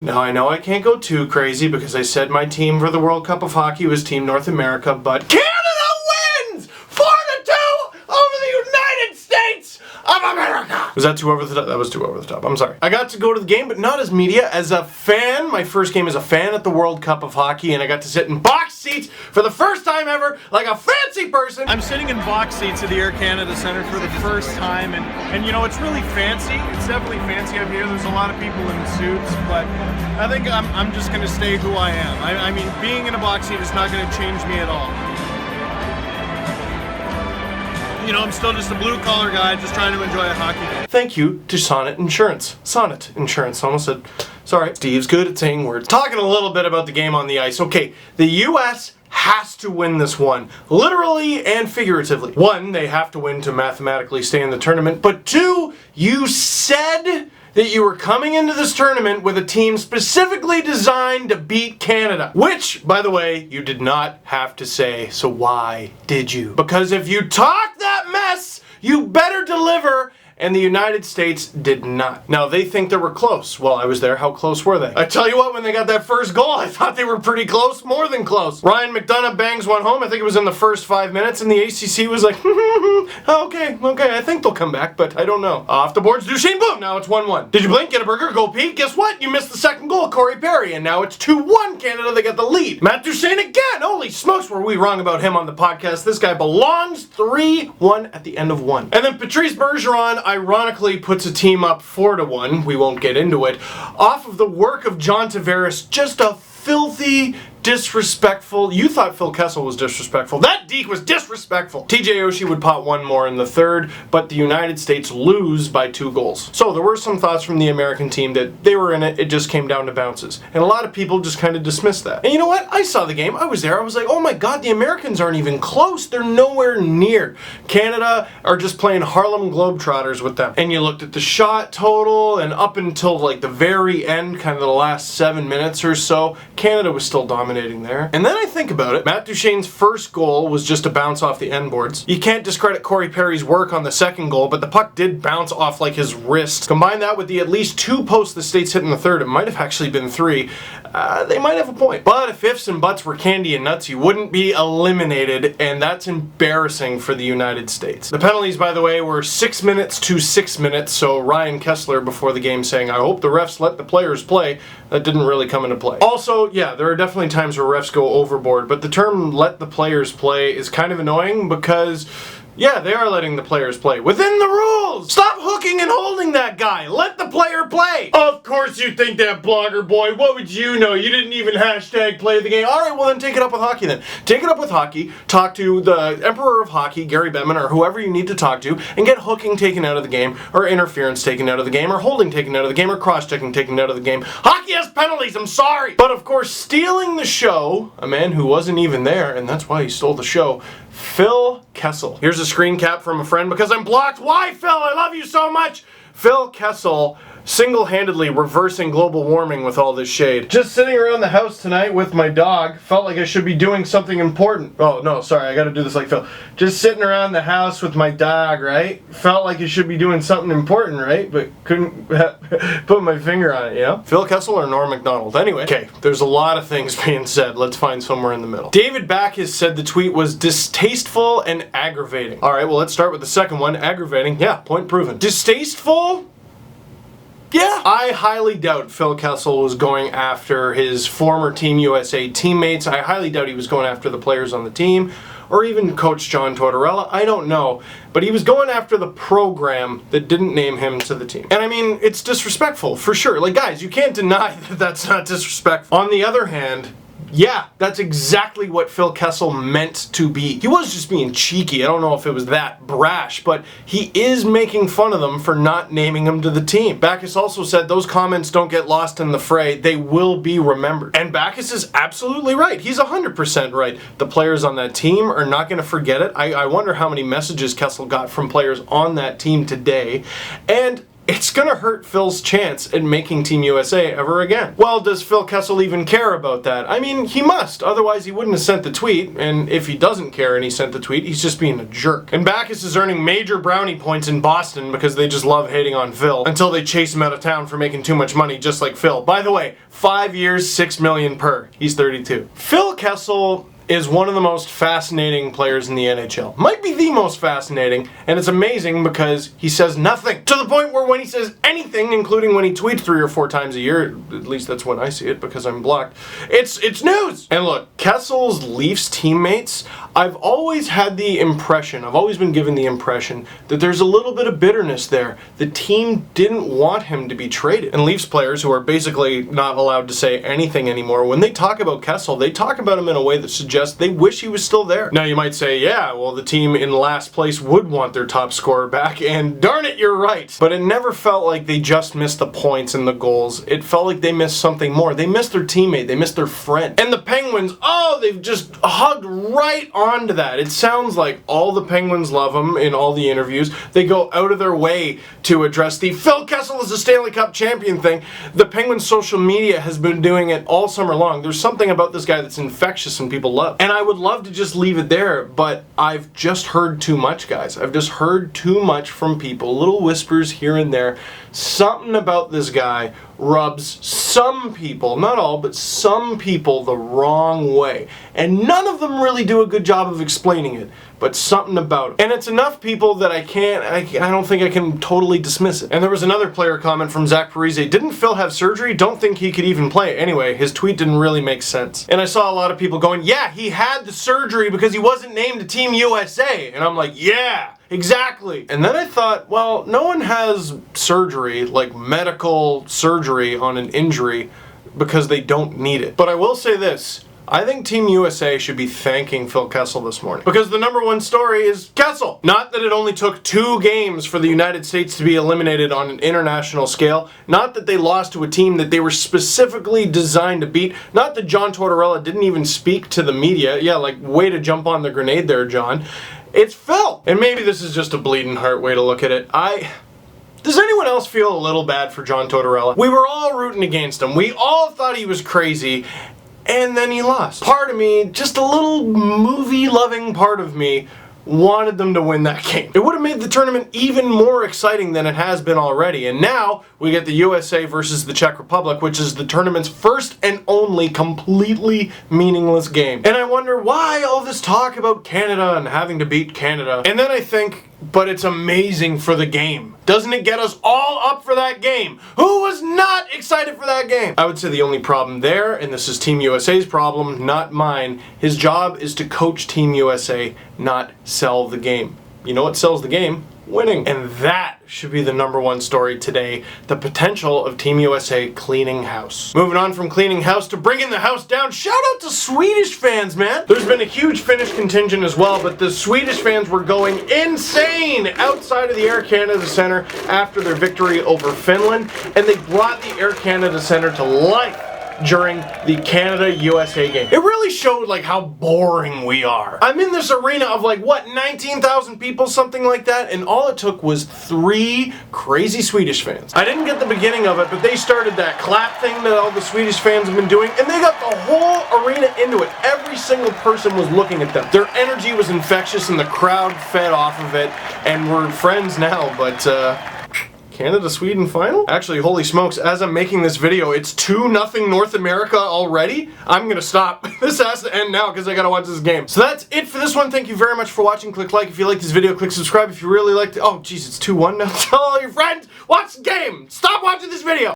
Now, I know I can't go too crazy because I said my team for the World Cup of Hockey was Team North America, but Canada wins 4-2 over the United States of America! Was that too over the top? That was too over the top. I'm sorry. I got to go to the game, but not as media, as a fan. My first game as a fan at the World Cup of Hockey, and I got to sit in box seats for the first time ever, like a fancy person. I'm sitting in box seats at the Air Canada Centre for the first time, and you know, it's really fancy. It's definitely fancy up here. There's a lot of people in suits, but I think I'm just going to stay who I am. I mean, being in a box seat is not going to change me at all. You know, I'm still just a blue-collar guy just trying to enjoy a hockey game. Thank you to Sonnet Insurance. Sonnet Insurance. Almost said, sorry. Steve's good at saying words. Talking a little bit about the game on the ice. Okay, the U.S. has to win this one, literally and figuratively. One, they have to win to mathematically stay in the tournament, but two, you said that you were coming into this tournament with a team specifically designed to beat Canada. Which, by the way, you did not have to say, so why did you? Because if you talk that mess, you better deliver, and the United States did not. Now, they think they were close. Well, I was there. How close were they? I tell you what, when they got that first goal, I thought they were pretty close, more than close. Ryan McDonough bangs one home. I think it was in the first 5 minutes, and the ACC was like, okay, I think they'll come back, but I don't know. Off the boards, Duchesne, boom, now it's 1-1. Did you blink, get a burger, go pee? Guess what? You missed the second goal, Corey Perry, and now it's 2-1 Canada. They get the lead. Matt Duchesne again. Holy smokes, were we wrong about him on the podcast. This guy belongs. 3-1 at the end of one. And then Patrice Bergeron, ironically, puts a team up 4-1. We won't get into it. Off of the work of John Tavares, just a filthy, disrespectful. You thought Phil Kessel was disrespectful. That deke was disrespectful. TJ Oshie would pot one more in the third, but the United States lose by 2 goals. So there were some thoughts from the American team that they were in it, it just came down to bounces. And a lot of people just kind of dismissed that. And you know what? I saw the game. I was there. I was like, oh my God, the Americans aren't even close. They're nowhere near. Canada are just playing Harlem Globetrotters with them. And you looked at the shot total, and up until like the very end, kind of the last 7 minutes or so, Canada was still dominating there. And then I think about it, Matt Duchene's first goal was just a bounce off the end boards. You can't discredit Corey Perry's work on the second goal, but the puck did bounce off like his wrist. Combine that with the at least 2 posts the States hit in the third, it might have actually been 3. They might have a point. But if ifs and buts were candy and nuts, you wouldn't be eliminated, and that's embarrassing for the United States. The penalties, by the way, were 6 minutes to 6 minutes, so Ryan Kessler before the game saying, I hope the refs let the players play. That didn't really come into play. Also, yeah, there are definitely times where refs go overboard, but the term let the players play is kind of annoying because, yeah, they are letting the players play within the rules. Stop hooking and holding that guy. Let the player play. Of course you think that, blogger boy. What would you know? You didn't even hashtag play the game. All right, well then take it up with hockey then. Take it up with hockey. Talk to the Emperor of Hockey, Gary Bettman, or whoever you need to talk to, and get hooking taken out of the game, or interference taken out of the game, or holding taken out of the game, or cross-checking taken out of the game. Hockey has penalties, I'm sorry. But of course, stealing the show, a man who wasn't even there, and that's why he stole the show, Phil Kessel. Here's a screen cap from a friend because I'm blocked. Why, Phil? I love you so much. Phil Kessel single-handedly reversing global warming with all this shade. Just sitting around the house tonight with my dog. Felt like I should be doing something important. Oh, no, sorry, I gotta do this like Phil. Just sitting around the house with my dog, right? Felt like you should be doing something important, right? But couldn't put my finger on it, you know? Phil Kessel or Norm Macdonald? Anyway, okay, there's a lot of things being said. Let's find somewhere in the middle. David Backus said the tweet was distasteful and aggravating. All right, well, let's start with the second one. Aggravating, yeah, point proven. Distasteful? Yeah. I highly doubt Phil Kessel was going after his former Team USA teammates. I highly doubt he was going after the players on the team, or even Coach John Tortorella. I don't know. But he was going after the program that didn't name him to the team. And I mean, it's disrespectful, for sure. Like, guys, you can't deny that that's not disrespectful. On the other hand, yeah, that's exactly what Phil Kessel meant to be. He was just being cheeky. I don't know if it was that brash, but he is making fun of them for not naming him to the team. Backus also said those comments don't get lost in the fray. They will be remembered. And Backus is absolutely right. He's 100% right. The players on that team are not going to forget it. I wonder how many messages Kessel got from players on that team today. And it's gonna hurt Phil's chance at making Team USA ever again. Well, does Phil Kessel even care about that? I mean, he must, otherwise he wouldn't have sent the tweet, and if he doesn't care and he sent the tweet, he's just being a jerk. And Backus is earning major brownie points in Boston because they just love hating on Phil until they chase him out of town for making too much money, just like Phil. By the way, 5 years, $6 million per. He's 32. Phil Kessel is one of the most fascinating players in the NHL. Might be the most fascinating, and it's amazing because he says nothing. To the point where when he says anything, including when he tweets 3 or 4 times a year, at least that's when I see it because I'm blocked, it's news! And look, Kessel's Leafs teammates, I've always had the impression, I've always been given the impression that there's a little bit of bitterness there. The team didn't want him to be traded. And Leafs players, who are basically not allowed to say anything anymore, when they talk about Kessel, they talk about him in a way that suggests they wish he was still there. Now you might say, yeah, well the team in last place would want their top scorer back, and darn it, you're right. But it never felt like they just missed the points and the goals. It felt like they missed something more. They missed their teammate, they missed their friend. And the Penguins, oh, they've just hugged right onto that. It sounds like all the Penguins love him in all the interviews. They go out of their way to address the Phil Kessel is a Stanley Cup champion thing. The Penguins social media has been doing it all summer long. There's something about this guy that's infectious and people love. And I would love to just leave it there, but I've just heard too much, guys. I've just heard too much from people. Little whispers here and there. Something about this guy rubs some people, not all, but some people the wrong way. And none of them really do a good job of explaining it, but something about it. And it's enough people that I don't think I can totally dismiss it. And there was another player comment from Zach Parise. Didn't Phil have surgery? Don't think he could even play. Anyway, his tweet didn't really make sense. And I saw a lot of people going, yeah, he had the surgery because he wasn't named to Team USA. And I'm like, yeah, exactly. And then I thought, well, no one has surgery, like medical surgery on an injury, because they don't need it. But I will say this. I think Team USA should be thanking Phil Kessel this morning. Because the #1 story is Kessel. Not that it only took 2 games for the United States to be eliminated on an international scale. Not that they lost to a team that they were specifically designed to beat. Not that John Tortorella didn't even speak to the media. Yeah, like, way to jump on the grenade there, John. It's Phil. And maybe this is just a bleeding heart way to look at it. Does anyone else feel a little bad for John Tortorella? We were all rooting against him. We all thought he was crazy. And then he lost. Part of me, just a little movie-loving part of me, wanted them to win that game. It would have made the tournament even more exciting than it has been already. And now we get the USA versus the Czech Republic, which is the tournament's first and only completely meaningless game. And I wonder why all this talk about Canada and having to beat Canada. And then I think, but it's amazing for the game. Doesn't it get us all up for that game? Who was not excited for that game? I would say the only problem there, and this is Team USA's problem, not mine, his job is to coach Team USA, not sell the game. You know what sells the game? Winning. And that should be the #1 story today, the potential of Team USA cleaning house. Moving on from cleaning house to bringing the house down, shout out to Swedish fans, man. There's been a huge Finnish contingent as well, but the Swedish fans were going insane outside of the Air Canada Centre after their victory over Finland, and they brought the Air Canada Centre to life during the Canada-USA game. It really showed like how boring we are. I'm in this arena of like, what, 19,000 people, something like that, and all it took was 3 crazy Swedish fans. I didn't get the beginning of it, but they started that clap thing that all the Swedish fans have been doing, and they got the whole arena into it. Every single person was looking at them. Their energy was infectious, and the crowd fed off of it, and we're friends now, but Canada-Sweden final? Actually, holy smokes, as I'm making this video, it's 2-0 North America already? I'm gonna stop. This has to end now because I gotta watch this game. So that's it for this one. Thank you very much for watching. Click like if you like this video. Click subscribe if you really liked it. Oh, geez, it's 2-1 now. Tell all your friends, watch the game. Stop watching this video.